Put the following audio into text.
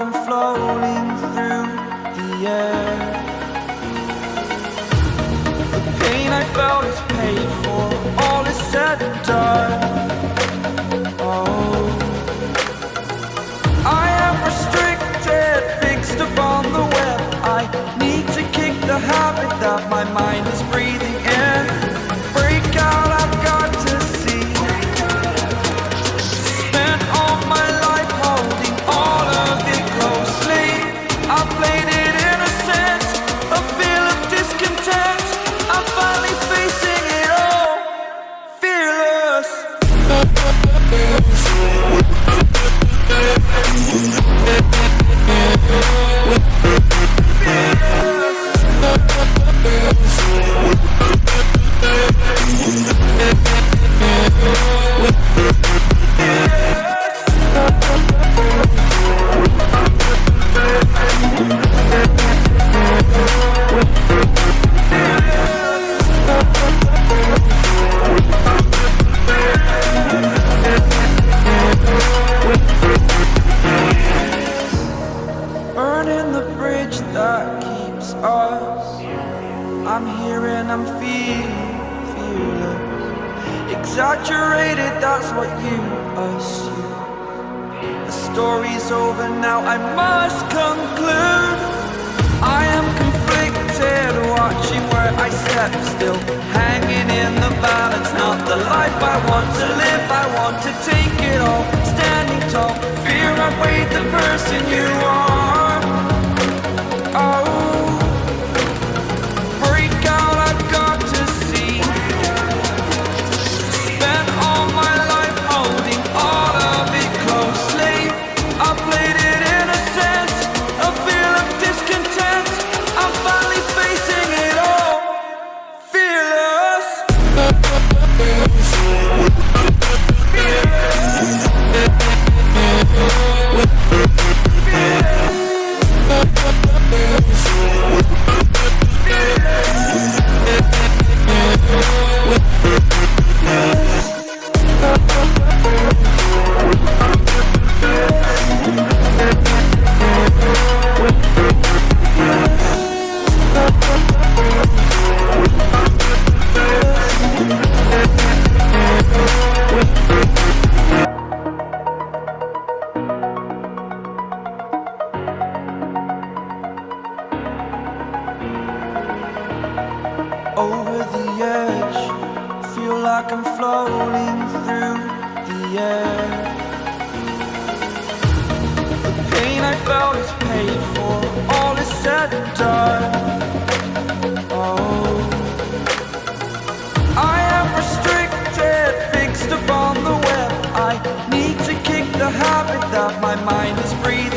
I'm floating through the air. The pain I felt is paid for, all is said and done. Oh, I am restricted, fixed upon the web. I need to kick the habit that my mind is breathing in. Break out, I've got to see. Spent all my life holding all of it closely. I played it innocent, a feel of discontent. I'm finally facing it all, fearless. Burning the bridge that keeps us. I'm here and I'm feeling fearless. Exaggerated, that's what you assume. The story's over now, I must conclude. I am conflicted, watching where I step still, hanging in the balance. Not the life I want to live, I want to take it all. Standing tall, fear outweighed the person you are. Oh, break out, I've got to see. Spent all my life holding all of it closely. I played it innocent, a feel of discontent. I'm finally facing it all, fearless. Over the edge, feel like I'm floating through the air. The pain I felt is paid for, all is said and done. Oh, I am restricted, fixed upon the web. I need to kick the habit that my mind is breathing.